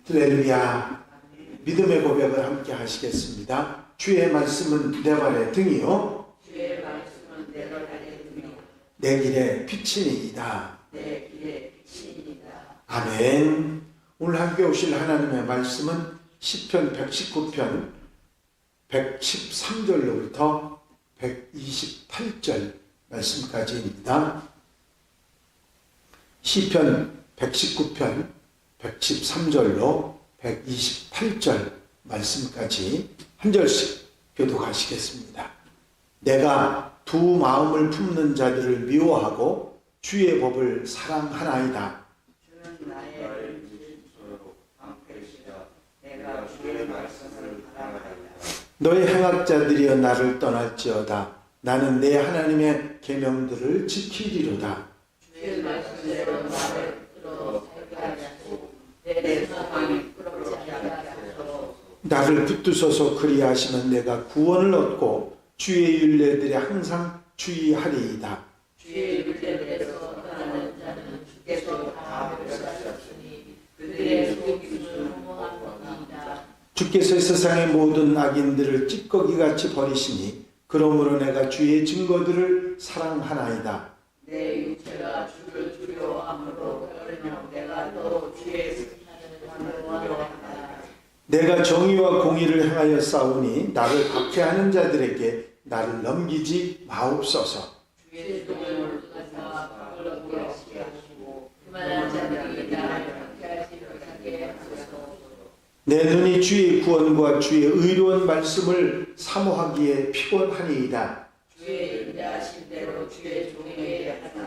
할렐루야. 믿음의 고백을 함께 하시겠습니다. 주의 말씀은 내 발의 등이요 주의 말씀은 내 발의 등이요 내 길의 빛이니이다. 내 길의 빛이니이다. 아멘. 오늘 함께 오실 하나님의 말씀은 시편 119편 113절로부터 128절 말씀까지입니다. 시편 119편 113절로 128절 말씀까지 한 절씩 교독하시겠습니다. 내가 두 마음을 품는 자들을 미워하고 주의 법을 사랑하나이다. 주는 나의 진수로 방패시여 내가 주의 말씀을 사랑하나이다. 너의 행악자들이여 나를 떠날지어다. 나는 내 하나님의 계명들을 지키리로다. 주의 말씀대로 나를 끌어 살게 하시고 내 소망이 부럽지 않게 하소서. 나를 붙드소서. 그리하시면 내가 구원을 얻고 주의 율례들에 항상 주의하리이다. 주의 율례대로 떠나는 자는 주께서 다 멸하셨으니 그들의 속임수는 허무한 것이다. 주께서 세상의 모든 악인들을 찌꺼기같이 버리시니 그러므로 내가 주의 증거들을 사랑하나이다. 내 육체가 주를 두려워하므로 그러면 내가 또 주의 승리를 두려워한다. 내가 정의와 공의를 행하여 싸우니 나를 박해하는 자들에게 나를 넘기지 마옵소서. 주의 종을 두사 그걸 구하시게 하시고 그만한 자들이 나를 박해하지 못하게 하소서. 내 눈이 주의 구원과 주의 의로운 말씀을 사모하기에 피곤하니이다. 주의 인자하신 대로 주의 종에게 하사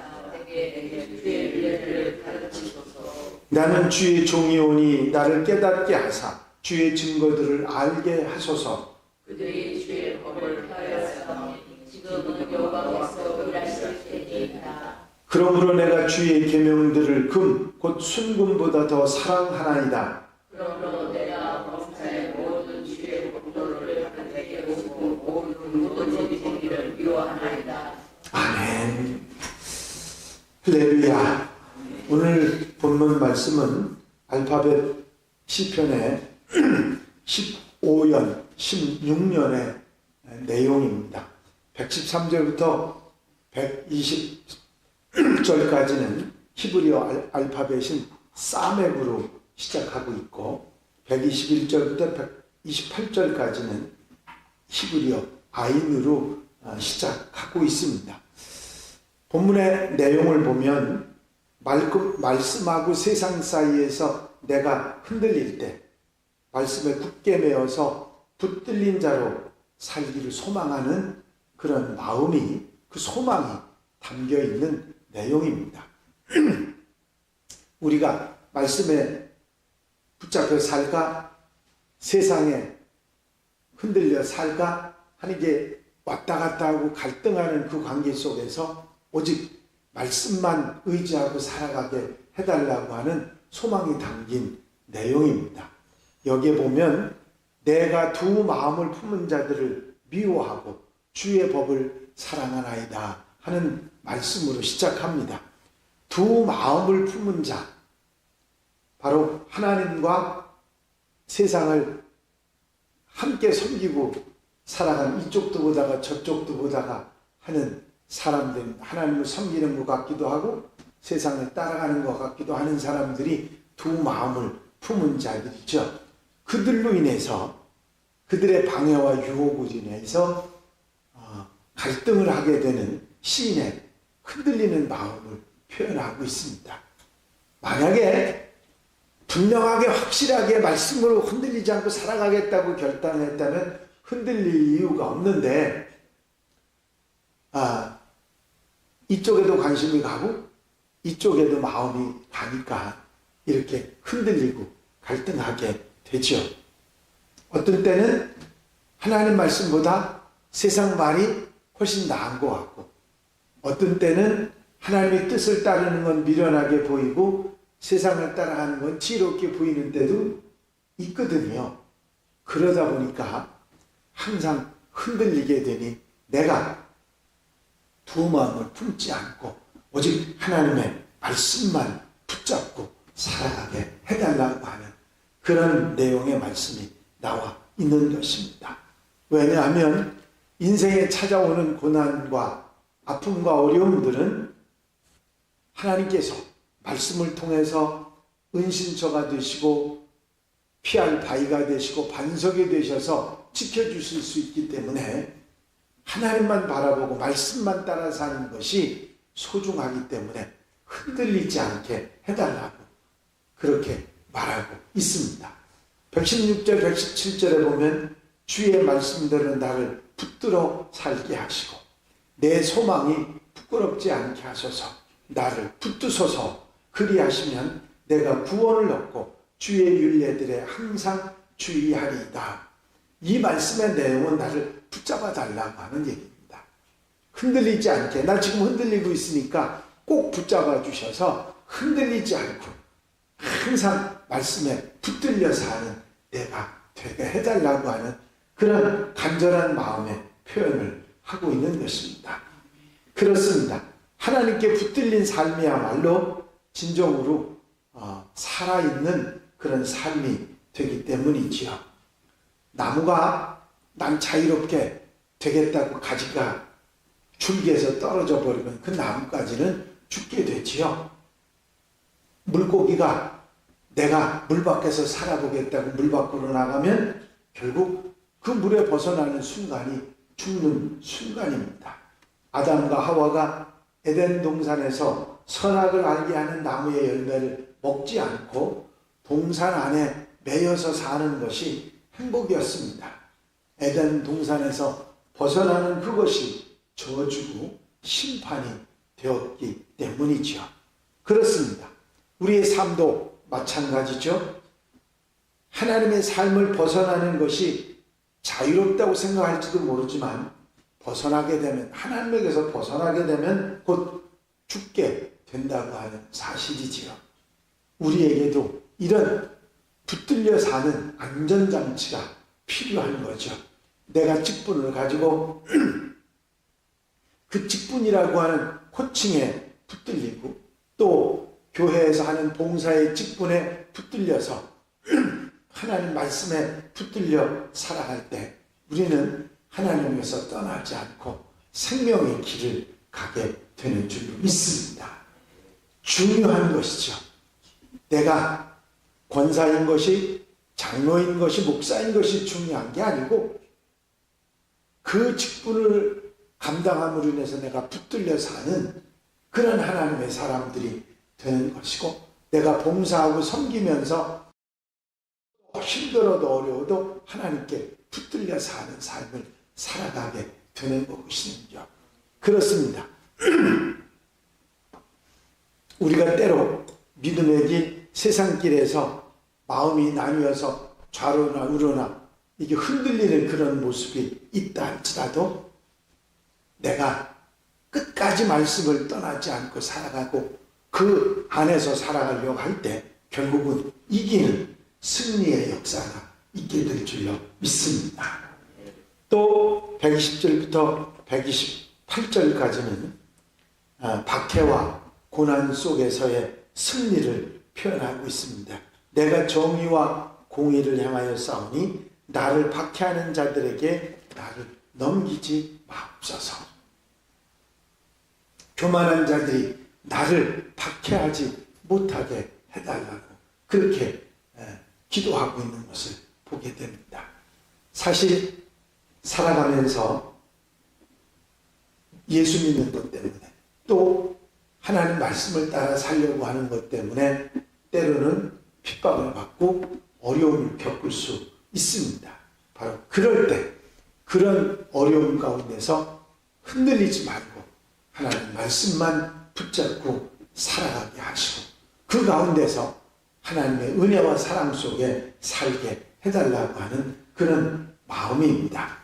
내게 주의 율례를 가르치소서. 나는 주의 종이오니 나를 깨닫게 하사 주의 증거들을 알게 하소서. 그들이 주의 법을 하였사오니 지금은 여호와께서 일하실 때이다. 그러므로 내가 주의 계명들을 금 곧 순금보다 더 사랑하나이다. 그러므로 내가 범사의 모든 주의 법도를 하게 오고 모든 진리를 미워하나이다. 아멘. 할렐루야. 오늘 본문 말씀은 알파벳 시편의 15년, 16년의 내용입니다. 113절부터 120절까지는 히브리어 알파벳인 사멕으로 시작하고 있고 121절부터 128절까지는 히브리어 아인으로 시작하고 있습니다. 본문의 내용을 보면 말씀하고 세상 사이에서 내가 흔들릴 때 말씀에 굳게 매어서 붙들린 자로 살기를 소망하는 그런 마음이, 그 소망이 담겨 있는 내용입니다. 우리가 말씀에 붙잡혀 살까? 세상에 흔들려 살까? 하는 게 왔다 갔다 하고 갈등하는 그 관계 속에서 오직 말씀만 의지하고 살아가게 해달라고 하는 소망이 담긴 내용입니다. 여기에 보면 내가 두 마음을 품은 자들을 미워하고 주의 법을 사랑하나이다 하는 말씀으로 시작합니다. 두 마음을 품은 자, 바로 하나님과 세상을 함께 섬기고 살아가는, 이쪽도 보다가 저쪽도 보다가 하는 사람들, 하나님을 섬기는 것 같기도 하고 세상을 따라가는 것 같기도 하는 사람들이 두 마음을 품은 자들이죠. 그들로 인해서, 그들의 방해와 유혹으로 인해서 갈등을 하게 되는 시인의 흔들리는 마음을 표현하고 있습니다. 만약에 분명하게 확실하게 말씀으로 흔들리지 않고 살아가겠다고 결단했다면 흔들릴 이유가 없는데 이쪽에도 관심이 가고 이쪽에도 마음이 가니까 이렇게 흔들리고 갈등하게 되죠. 어떤 때는 하나님 말씀보다 세상 말이 훨씬 나은 것 같고 어떤 때는 하나님의 뜻을 따르는 건 미련하게 보이고 세상을 따라가는 건 지혜롭게 보이는 때도 있거든요. 그러다 보니까 항상 흔들리게 되니 내가 두 마음을 품지 않고 오직 하나님의 말씀만 붙잡고 살아가게 해달라고 하는 그런 내용의 말씀이 나와 있는 것입니다. 왜냐하면 인생에 찾아오는 고난과 아픔과 어려움들은 하나님께서 말씀을 통해서 은신처가 되시고 피할 바위가 되시고 반석이 되셔서 지켜주실 수 있기 때문에 하나님만 바라보고 말씀만 따라 사는 것이 소중하기 때문에 흔들리지 않게 해달라고 그렇게 말하고 있습니다. 116절 117절에 보면 주의 말씀들은 나를 붙들어 살게 하시고 내 소망이 부끄럽지 않게 하소서. 나를 붙드소서. 그리하시면 내가 구원을 얻고 주의 율례들에 항상 주의하리이다. 이 말씀의 내용은 나를 붙잡아 달라고 하는 얘기입니다. 흔들리지 않게, 나 지금 흔들리고 있으니까 꼭 붙잡아 주셔서 흔들리지 않고 항상 말씀에 붙들려 사는 내가 되게 해달라고 하는 그런 간절한 마음의 표현을 하고 있는 것입니다. 그렇습니다. 하나님께 붙들린 삶이야말로 진정으로 살아있는 그런 삶이 되기 때문이지요. 나무가 난 자유롭게 되겠다고 가지가 줄기에서 떨어져 버리면 그 나무까지는 죽게 되지요. 물고기가 내가 물 밖에서 살아보겠다고 물 밖으로 나가면 결국 그 물에 벗어나는 순간이 죽는 순간입니다. 아담과 하와가 에덴 동산에서 선악을 알게 하는 나무의 열매를 먹지 않고 동산 안에 매여서 사는 것이 행복이었습니다. 에덴 동산에서 벗어나는 그것이 저주고 심판이 되었기 때문이죠. 그렇습니다. 우리의 삶도 마찬가지죠. 하나님의 삶을 벗어나는 것이 자유롭다고 생각할지도 모르지만 벗어나게 되면, 하나님에게서 벗어나게 되면 곧 죽게 된다고 하는 사실이지요. 우리에게도 이런 붙들려 사는 안전장치가 필요한 거죠. 내가 직분을 가지고 그 직분이라고 하는 호칭에 붙들리고 또 교회에서 하는 봉사의 직분에 붙들려서 하나님 말씀에 붙들려 살아갈 때 우리는 하나님에서 떠나지 않고 생명의 길을 가게 되는 줄 믿습니다. 중요한 것이죠. 내가 권사인 것이, 장로인 것이, 목사인 것이 중요한 게 아니고 그 직분을 감당함으로 인해서 내가 붙들려 사는 그런 하나님의 사람들이 되는 것이고, 내가 봉사하고 섬기면서 힘들어도 어려워도 하나님께 붙들려 사는 삶을 살아가게 되는 것이죠. 그렇습니다. 우리가 때로 믿음의 길, 세상 길에서 마음이 나뉘어서 좌로나 우로나 이게 흔들리는 그런 모습이 있다 할지라도 내가 끝까지 말씀을 떠나지 않고 살아가고 그 안에서 살아가려고 할 때 결국은 이기는 승리의 역사가 있게 될 줄로 믿습니다. 또 120절부터 128절까지는 박해와 고난 속에서의 승리를 표현하고 있습니다. 내가 정의와 공의를 향하여 싸우니 나를 박해하는 자들에게 나를 넘기지 마옵소서. 교만한 자들이 나를 박해하지 못하게 해달라고 그렇게 기도하고 있는 것을 보게 됩니다. 사실 살아가면서 예수 믿는 것 때문에 또 하나님 말씀을 따라 살려고 하는 것 때문에 때로는 핍박을 받고 어려움을 겪을 수 있습니다. 바로 그럴 때 그런 어려움 가운데서 흔들리지 말고 하나님 말씀만 붙잡고 살아가게 하시고 그 가운데서 하나님의 은혜와 사랑 속에 살게 해달라고 하는 그런 마음입니다.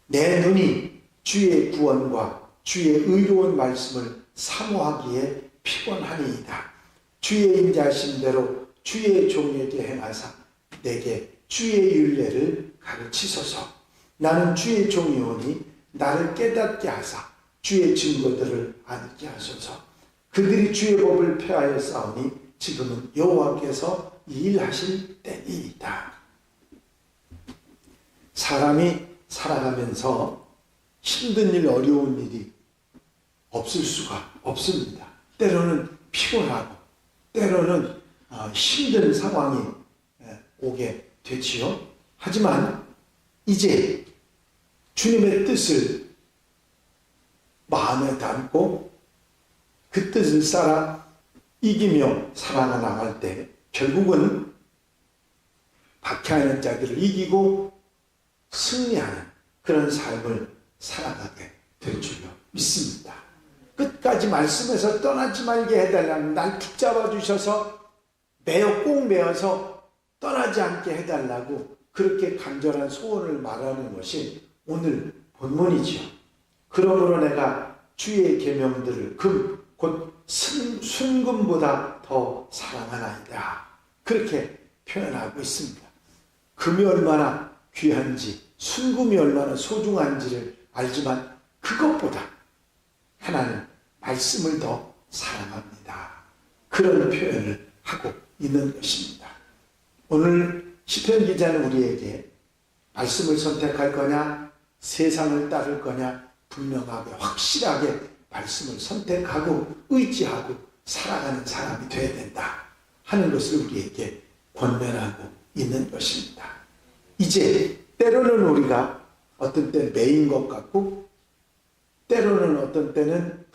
내 눈이 주의 구원과 주의 의로운 말씀을 사모하기에 피곤하니이다. 주의 인자하심대로 주의 종에게 행하사 내게 주의 율례를 가르치소서. 나는 주의 종이오니 나를 깨닫게 하사 주의 증거들을 알게 하소서. 그들이 주의 법을 폐하여 싸우니 지금은 여호와께서 일하실 때이다. 사람이 살아가면서 힘든 일, 어려운 일이 없을 수가 없습니다. 때로는 피곤하고 때로는 힘든 상황이 오게 되지요. 하지만 이제 주님의 뜻을 마음에 담고 그 뜻을 따라 이기며 살아나갈 때 결국은 박해하는 자들을 이기고 승리하는 그런 삶을 살아가게 될 줄로 믿습니다. 끝까지 말씀에서 떠나지 말게 해달라는, 날 붙잡아 주셔서 꼭 매어서 떠나지 않게 해달라고 그렇게 간절한 소원을 말하는 것이 오늘 본문이지요. 그러므로 내가 주의 계명들을 곧 순금보다 더 사랑하나이다. 그렇게 표현하고 있습니다. 금이 얼마나 귀한지, 순금이 얼마나 소중한지를 알지만 그것보다 하나님 말씀을 더 사랑합니다. 그런 표현을 하고 있는 것입니다. 오늘 시편 기자는 우리에게 말씀을 선택할 거냐, 세상을 따를 거냐, 분명하게 확실하게 말씀을 선택하고 의지하고 살아가는 사람이 되어야 된다 하는 것을 우리에게 권면하고 있는 것입니다. 이제 때로는 우리가 어떤 때는 매인 것 같고 때로는 어떤 때는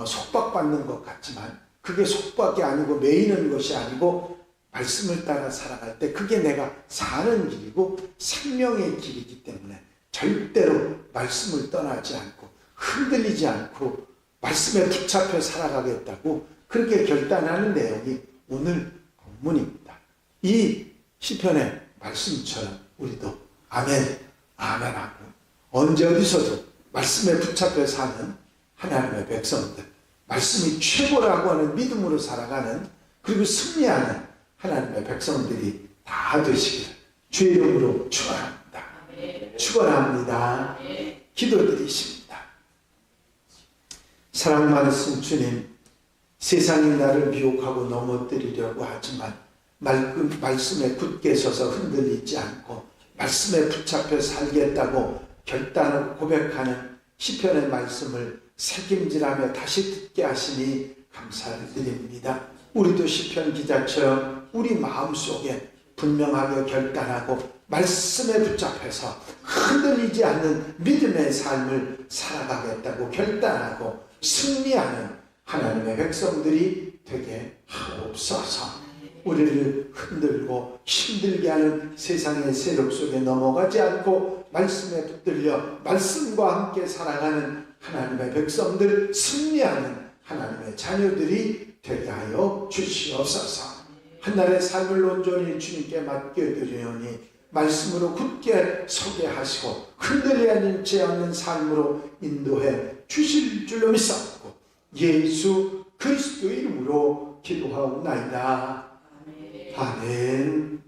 속박받는 것 같지만 그게 속박이 아니고 매이는 것이 아니고 말씀을 따라 살아갈 때 그게 내가 사는 길이고 생명의 길이기 때문에 절대로 말씀을 떠나지 않고 흔들리지 않고 말씀에 붙잡혀 살아가겠다고 그렇게 결단하는 내용이 오늘 본문입니다. 이 시편의 말씀처럼 우리도 아멘, 아멘하고 언제 어디서도 말씀에 붙잡혀 사는 하나님의 백성들, 말씀이 최고라고 하는 믿음으로 살아가는 그리고 승리하는 하나님의 백성들이 다 되시기를 주의 이름으로 축원합니다. 축원합니다. 기도드리십니다. 사랑 많으신 주님, 세상이 나를 미혹하고 넘어뜨리려고 하지만 말씀에 굳게 서서 흔들리지 않고 말씀에 붙잡혀 살겠다고 결단을 고백하는 시편의 말씀을 새김질하며 다시 듣게 하시니 감사를 드립니다. 우리도 시편 기자처럼 우리 마음속에 분명하게 결단하고 말씀에 붙잡혀서 흔들리지 않는 믿음의 삶을 살아가겠다고 결단하고 승리하는 하나님의 백성들이 되게 하옵소서. 우리를 흔들고 힘들게 하는 세상의 세력 속에 넘어가지 않고 말씀에 붙들려 말씀과 함께 살아가는 하나님의 백성들, 승리하는 하나님의 자녀들이 되게 하여 주시옵소서. 한날의 삶을 온전히 주님께 맡겨드리오니 말씀으로 굳게 서게 하시고 흔들리지 않는 삶으로 인도해 주실 줄로 믿사옵고 예수 그리스도 이름으로 기도하옵나이다. 아멘.